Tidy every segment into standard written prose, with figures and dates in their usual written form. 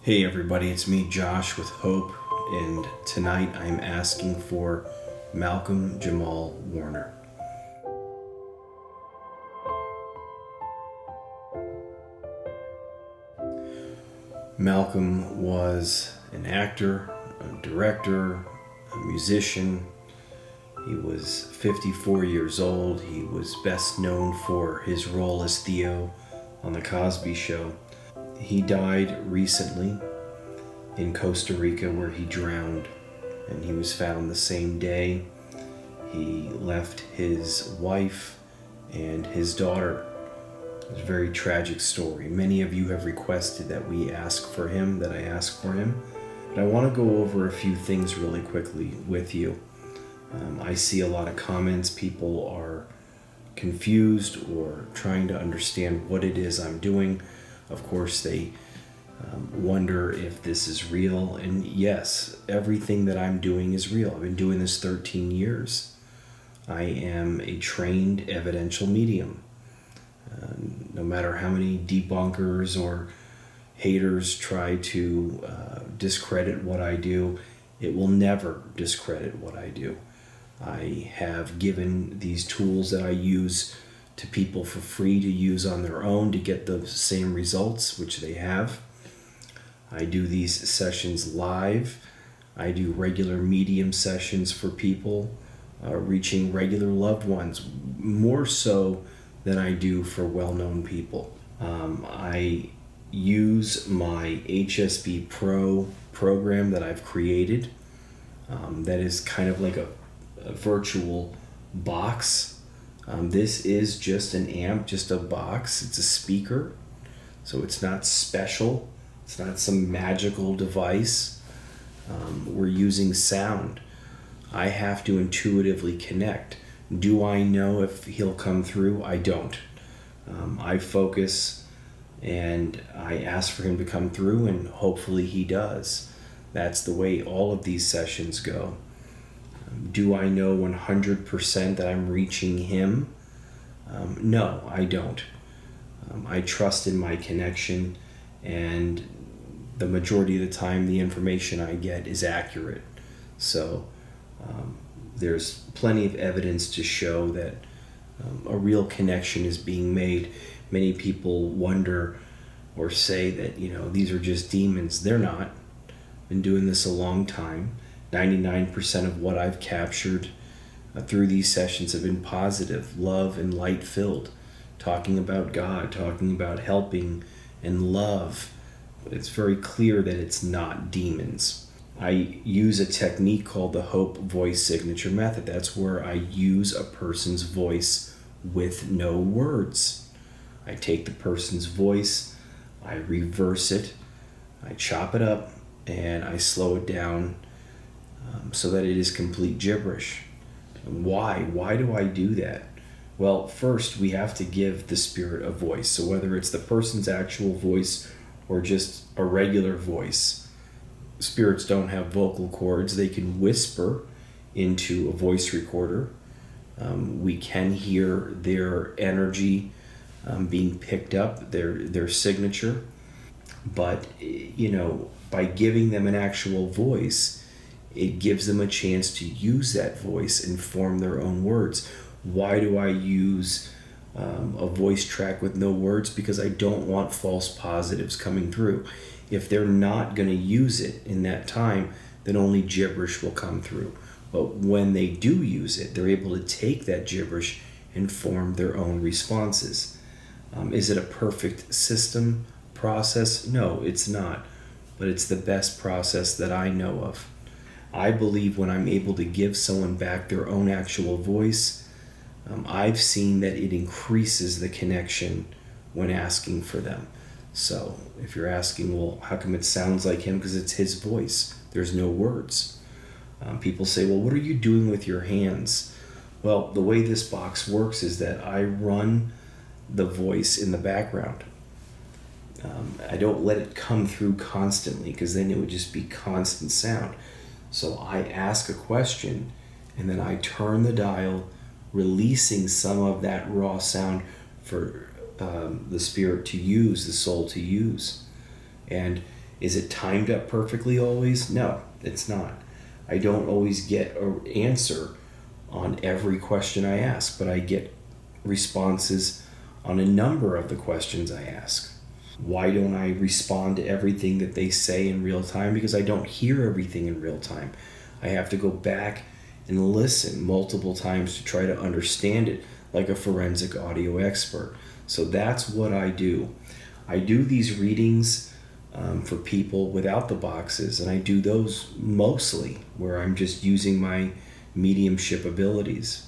Hey everybody, it's me, Josh, with Hope, and tonight I'm asking for Malcolm-Jamal Warner. Malcolm was an actor, a director, a musician. He was 54 years old. He was best known for his role as Theo on the Cosby show. He died recently in Costa Rica where he drowned, and he was found the same day. He left his wife and his daughter. It's a very tragic story. Many of you have requested that I ask for him. But I want to go over a few things really quickly with you. I see a lot of comments. People are confused or trying to understand what it is I'm doing. Of course, they wonder if this is real. And yes, everything that I'm doing is real. I've been doing this 13 years. I am a trained evidential medium. No matter how many debunkers or haters try to discredit what I do, it will never discredit what I do. I have given these tools that I use to people for free to use on their own to get the same results, which they have. I do these sessions live. I do regular medium sessions for people, reaching regular loved ones, more so than I do for well-known people. I use my HSB-Pro program that I've created. That is kind of like a virtual box. This is just an amp, just a box. It's a speaker, so it's not special. It's not some magical device. We're using sound. I have to intuitively connect. Do I know if he'll come through? I don't. I focus and I ask for him to come through, and hopefully he does. That's the way all of these sessions go. Do I know 100% that I'm reaching him? No, I don't. I trust in my connection, and the majority of the time the information I get is accurate. So there's plenty of evidence to show that a real connection is being made. Many people wonder or say that, these are just demons. They're not. Been doing this a long time. 99% of what I've captured through these sessions have been positive, love and light filled, talking about God, talking about helping and love. It's very clear that it's not demons. I use a technique called the Hope Voice Signature Method. That's where I use a person's voice with no words. I take the person's voice, I reverse it, I chop it up, and I slow it down so that it is complete gibberish. Why? Why do I do that? Well, first we have to give the spirit a voice. So whether it's the person's actual voice or just a regular voice, spirits don't have vocal cords. They can whisper into a voice recorder. We can hear their energy being picked up, their signature. But, by giving them an actual voice, it gives them a chance to use that voice and form their own words. Why do I use a voice track with no words? Because I don't want false positives coming through. If they're not going to use it in that time, then only gibberish will come through. But when they do use it, they're able to take that gibberish and form their own responses. Is it a perfect system process? No, it's not. But it's the best process that I know of. I believe when I'm able to give someone back their own actual voice, I've seen that it increases the connection when asking for them. So if you're asking, well, how come it sounds like him? Because it's his voice. There's no words. People say, well, what are you doing with your hands? Well, the way this box works is that I run the voice in the background. I don't let it come through constantly, because then it would just be constant sound. So I ask a question, and then I turn the dial, releasing some of that raw sound for the spirit to use, the soul to use. And Is it timed up perfectly always? No, it's not. I don't always get an answer on every question I ask, but I get responses on a number of the questions I ask. Why don't I respond to everything that they say in real time? Because I don't hear everything in real time. I have to go back and listen multiple times to try to understand it like a forensic audio expert. So that's what I do. I do these readings for people without the boxes, and I do those mostly where I'm just using my mediumship abilities.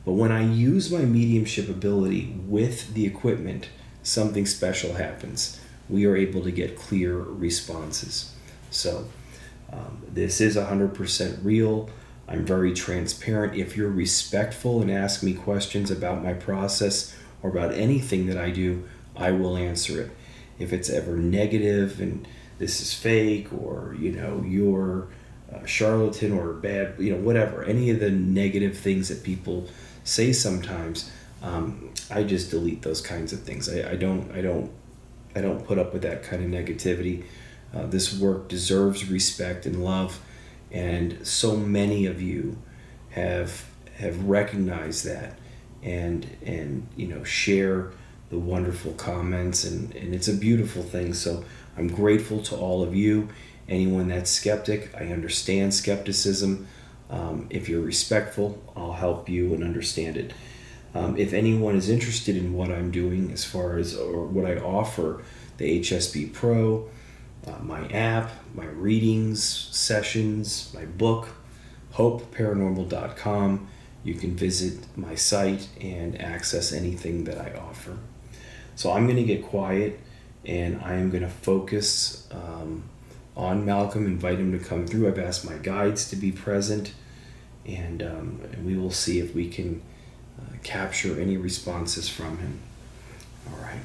But when I use my mediumship ability with the equipment, something special happens. We are able to get clear responses. So this is 100% real. I'm very transparent. If you're respectful and ask me questions about my process or about anything that I do, I will answer it. If it's ever negative and this is fake, or you're a charlatan or bad, whatever, any of the negative things that people say sometimes, I just delete those kinds of things. I don't put up with that kind of negativity. This work deserves respect and love, and so many of you have recognized that, and share the wonderful comments, and it's a beautiful thing. So I'm grateful to all of you. Anyone that's skeptic, I understand skepticism. If you're respectful, I'll help you and understand it. If anyone is interested in what I'm doing as far as, or what I offer, the HSB-Pro, my app, my readings, sessions, my book, hopeparanormal.com, you can visit my site and access anything that I offer. So I'm going to get quiet, and I am going to focus on Malcolm, invite him to come through. I've asked my guides to be present, and we will see if we can capture any responses from him. All right.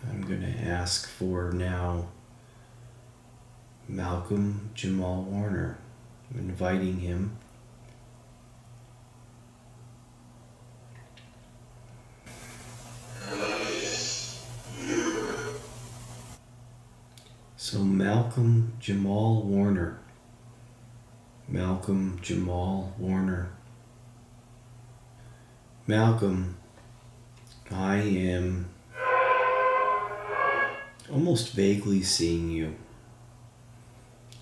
I'm going to ask for now Malcolm-Jamal Warner. I'm inviting him. So Malcolm-Jamal Warner. Malcolm-Jamal Warner. Malcolm, I am almost vaguely seeing you.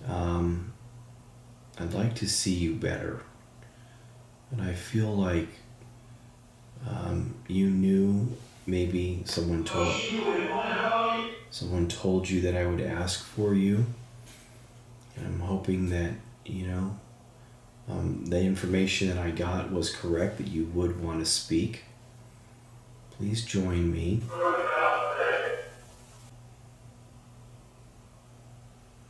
I'd like to see you better. And I feel like you knew, maybe someone told you that I would ask for you. And I'm hoping that, the information that I got was correct, that you would want to speak. Please join me.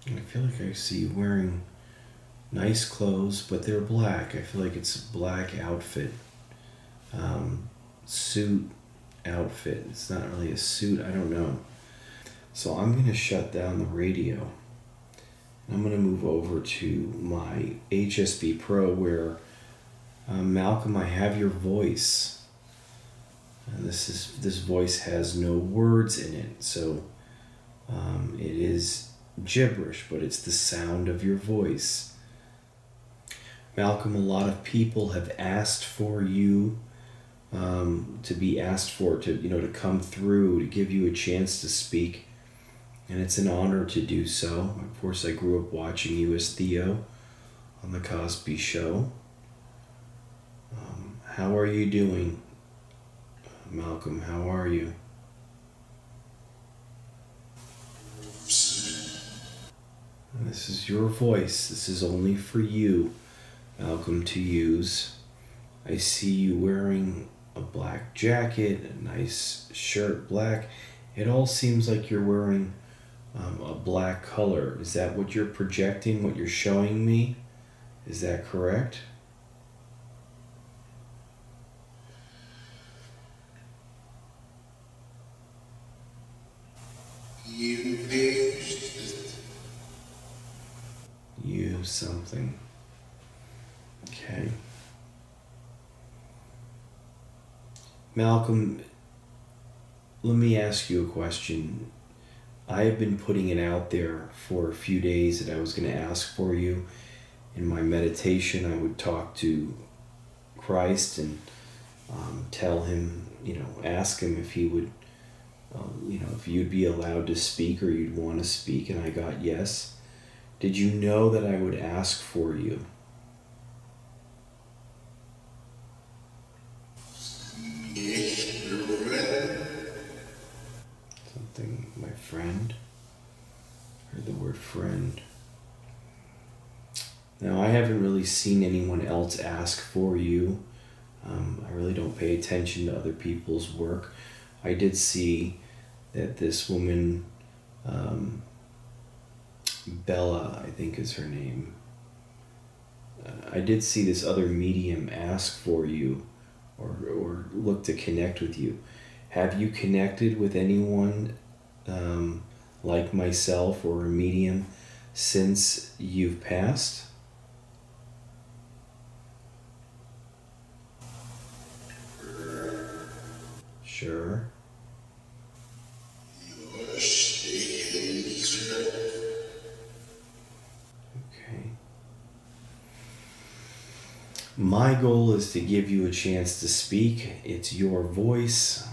I feel like I see you wearing nice clothes, but they're black. I feel like it's a black outfit. Suit outfit. It's not really a suit. I don't know. So I'm going to shut down the radio. I'm going to move over to my HSB-Pro where, Malcolm, I have your voice. And this voice has no words in it, so it is gibberish, but it's the sound of your voice. Malcolm, a lot of people have asked for you to be asked for, to come through, to give you a chance to speak. And it's an honor to do so. Of course, I grew up watching you as Theo on the Cosby show. How are you doing, Malcolm? How are you? This is your voice. This is only for you, Malcolm, to use. I see you wearing a black jacket, a nice shirt, black. It all seems like you're wearing a black color. Is that what you're projecting, what you're showing me? Is that correct? You something. Okay. Malcolm, let me ask you a question. I have been putting it out there for a few days that I was going to ask for you. In my meditation, I would talk to Christ and tell him, ask him if he would, if you'd be allowed to speak or you'd want to speak, and I got yes. Did you know that I would ask for you? Something, my friend. Heard the word friend. Now, I haven't really seen anyone else ask for you. I really don't pay attention to other people's work. I did see that this woman, Bella, I think is her name. I did see this other medium ask for you or look to connect with you. Have you connected with anyone like myself or a medium since you've passed? Sure. Okay. My goal is to give you a chance to speak. It's your voice,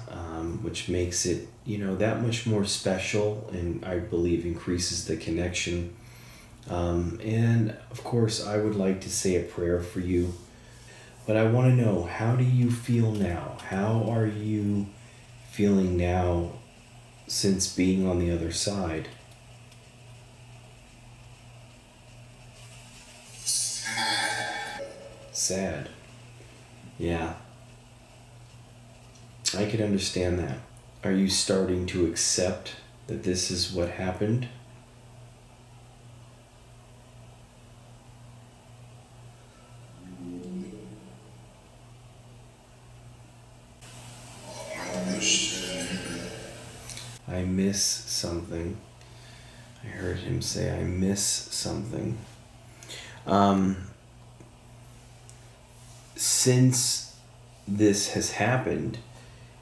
which makes it, that much more special, and I believe increases the connection. And of course, I would like to say a prayer for you, but I want to know, how do you feel now? How are you feeling now since being on the other side? Sad. Yeah. I could understand that. Are you starting to accept that this is what happened? I miss something. I heard him say, I miss something. Since this has happened,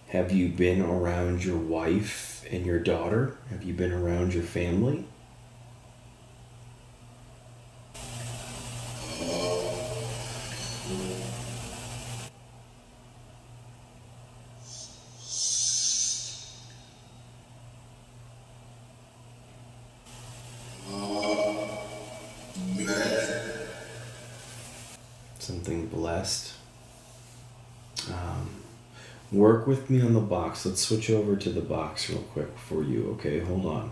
have you been around your wife and your daughter? Have you been around your family? Something blessed. Work with me on the box. Let's switch over to the box real quick for you, okay? Hold on.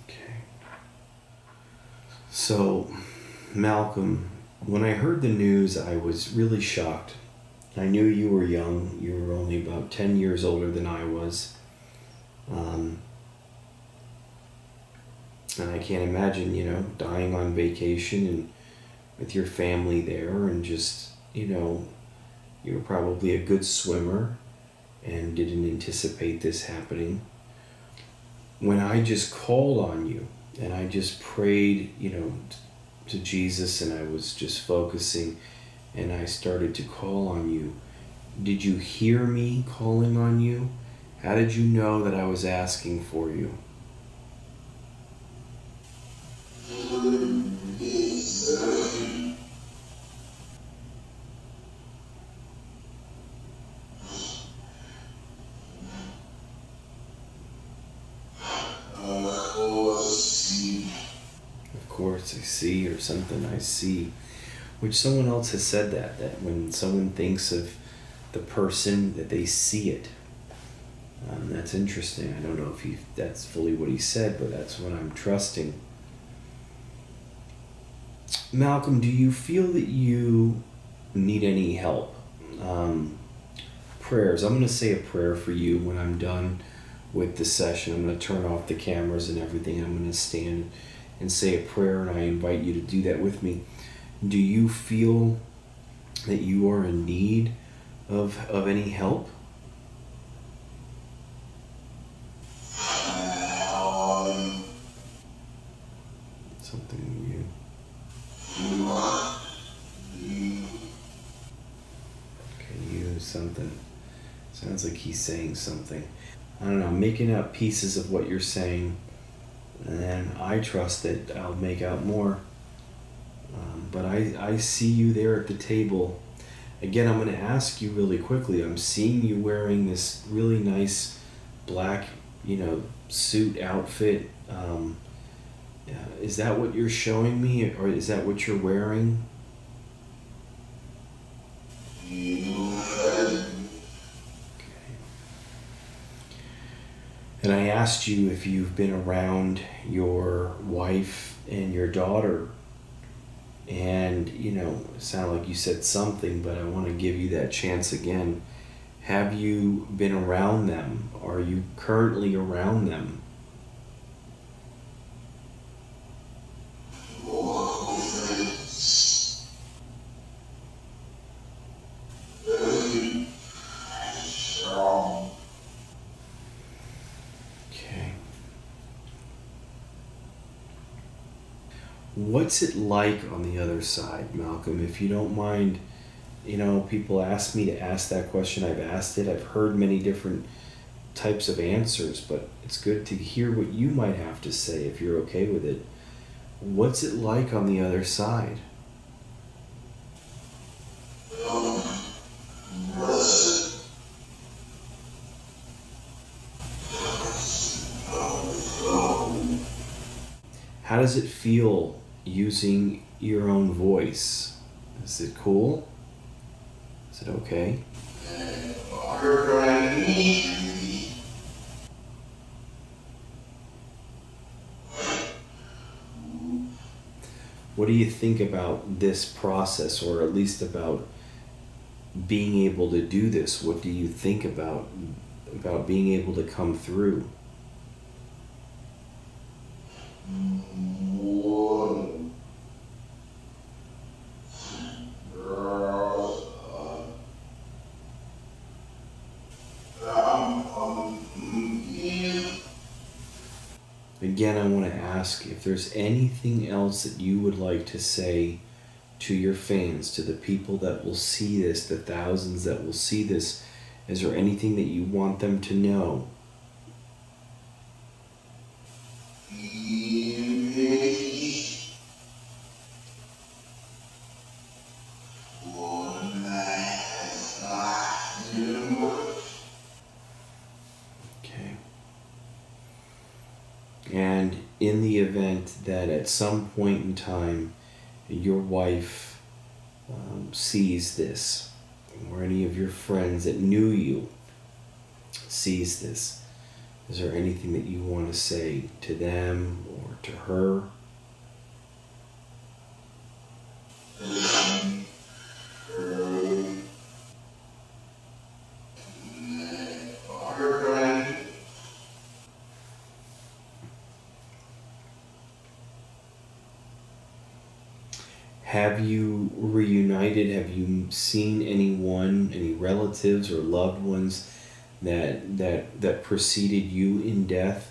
Okay. So, Malcolm, when I heard the news, I was really shocked. I knew you were young. You were only about 10 years older than I was. And I can't imagine, dying on vacation and with your family there, and just, you were probably a good swimmer and didn't anticipate this happening. When I just called on you and I just prayed, to Jesus, and I was just focusing and I started to call on you, did you hear me calling on you? How did you know that I was asking for you? Of course, I see, or something I see. Which someone else has said that when someone thinks of the person, that they see it. That's interesting. I don't know if that's fully what he said, but that's what I'm trusting. Malcolm, do you feel that you need any help? Prayers. I'm going to say a prayer for you when I'm done with the session. I'm going to turn off the cameras and everything. I'm going to stand and say a prayer, and I invite you to do that with me. Do you feel that you are in need of any help? Something new. Okay, you. something. Sounds like he's saying something. I don't know, I'm making out pieces of what you're saying, and I trust that I'll make out more. But I see you there at the table. Again, I'm going to ask you really quickly. I'm seeing you wearing this really nice black, suit outfit. Is that what you're showing me, or is that what you're wearing? Okay. And I asked you if you've been around your wife and your daughter, and it sounded like you said something, but I want to give you that chance again. Have you been around them? Are you currently around them? Okay. What's it like on the other side, Malcolm? If you don't mind, people ask me to ask that question. I've asked it. I've heard many different types of answers, but it's good to hear what you might have to say if you're okay with it. What's it like on the other side? How does it feel using your own voice? Is it cool? Is it okay? What do you think about this process, or at least about being able to do this? What do you think about being able to come through? Again, I want to ask if there's anything else that you would like to say to your fans, to the people that will see this, the thousands that will see this. Is there anything that you want them to know? And in the event that at some point in time your wife sees this, or any of your friends that knew you sees this, is there anything that you want to say to them or to her? Have you reunited? Have you seen anyone, any relatives or loved ones that preceded you in death?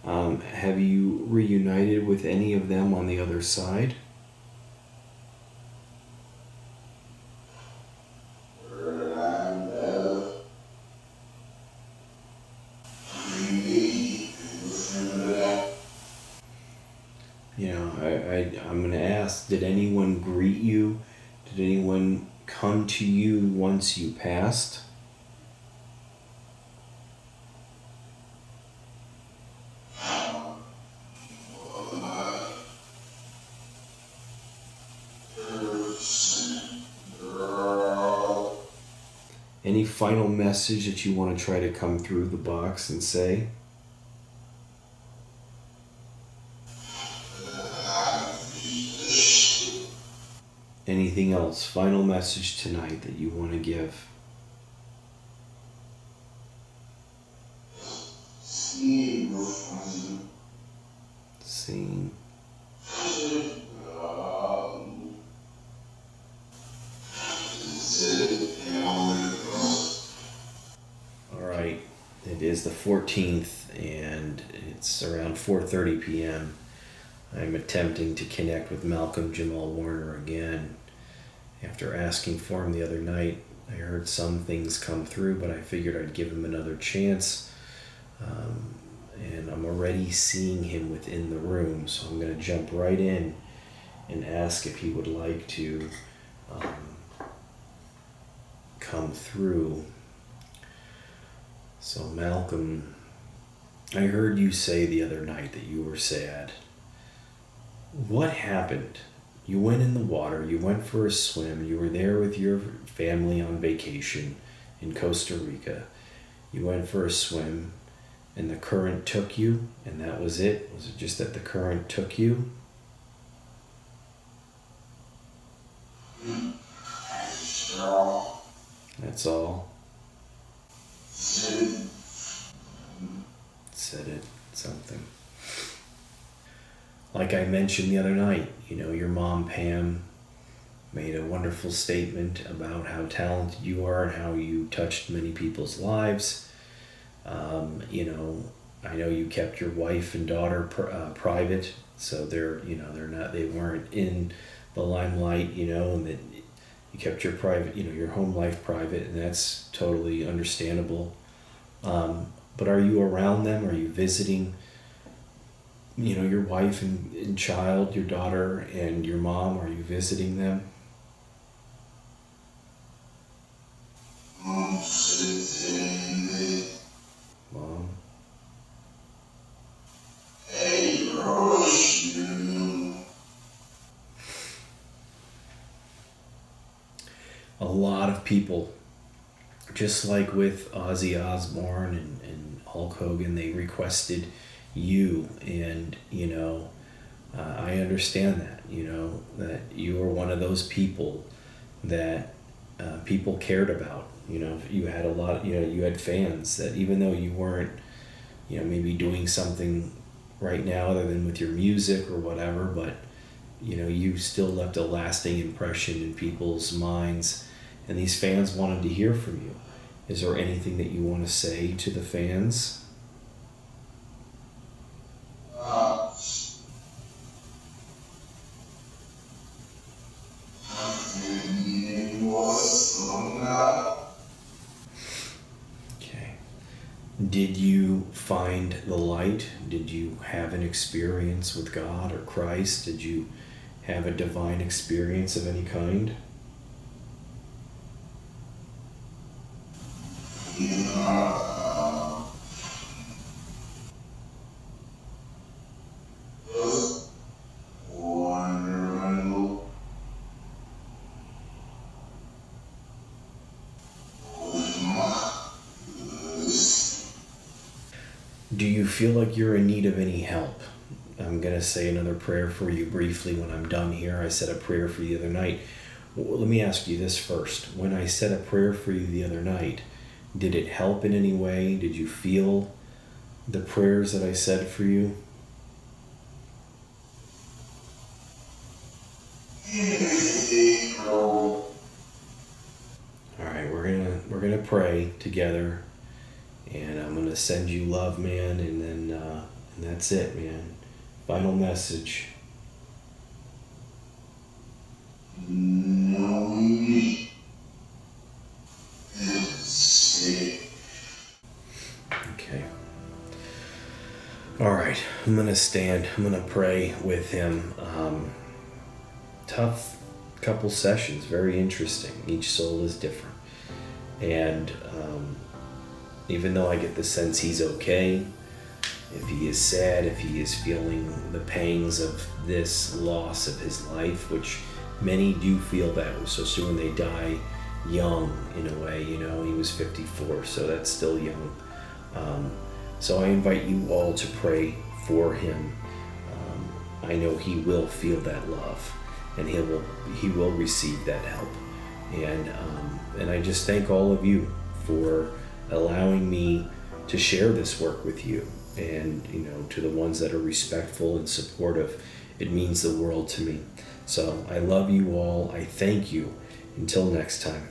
Have you reunited with any of them on the other side? I'm going to ask, did anyone greet you? Did anyone come to you once you passed? Any final message that you want to try to come through the box and say? Anything else? Final message tonight that you want to give? Scene. Alright, it is the 14th and it's around 4:30 p.m. I'm attempting to connect with Malcolm-Jamal Warner again. After asking for him the other night, I heard some things come through, but I figured I'd give him another chance. And I'm already seeing him within the room, so I'm going to jump right in and ask if he would like to come through. So Malcolm, I heard you say the other night that you were sad. What happened? You went in the water, you went for a swim, you were there with your family on vacation in Costa Rica. You went for a swim and the current took you, and that was it? Was it just that the current took you? That's all. Said it, something. Like I mentioned the other night, your mom, Pam, made a wonderful statement about how talented you are and how you touched many people's lives. I know you kept your wife and daughter private, so they weren't in the limelight, and that you kept your private, your home life private, and that's totally understandable. But are you around them? Are you visiting, your wife and child, your daughter and your mom? Are you visiting them? Mom. A lot of people, just like with Ozzy Osbourne and Hulk Hogan, they requested you, and I understand that, that you were one of those people that people cared about. You had a lot, you had fans that, even though you weren't, maybe doing something right now other than with your music or whatever, but you still left a lasting impression in people's minds, and these fans wanted to hear from you. Is there anything that you want to say to the fans? Okay. Did you find the light? Did you have an experience with God or Christ? Did you have a divine experience of any kind? Do you feel like you're in need of any help? I'm going to say another prayer for you briefly when I'm done here. I said a prayer for you the other night. Well, let me ask you this first. When I said a prayer for you the other night, did it help in any way? Did you feel the prayers that I said for you? All right, we're gonna pray together, and I'm gonna send you love, man, and then and that's it, man. Final message. Okay. All right, I'm gonna stand. I'm gonna pray with him. Tough couple sessions, very interesting. Each soul is different, and even though I get the sense he's okay, if he is sad, if he is feeling the pangs of this loss of his life, which many do feel that so soon they die young in a way, he was 54, so that's still young. So I invite you all to pray for him. I know he will feel that love, and he will receive that help. And I just thank all of you for allowing me to share this work with you, and to the ones that are respectful and supportive. It means the world to me. So I love you all. I thank you. Until next time.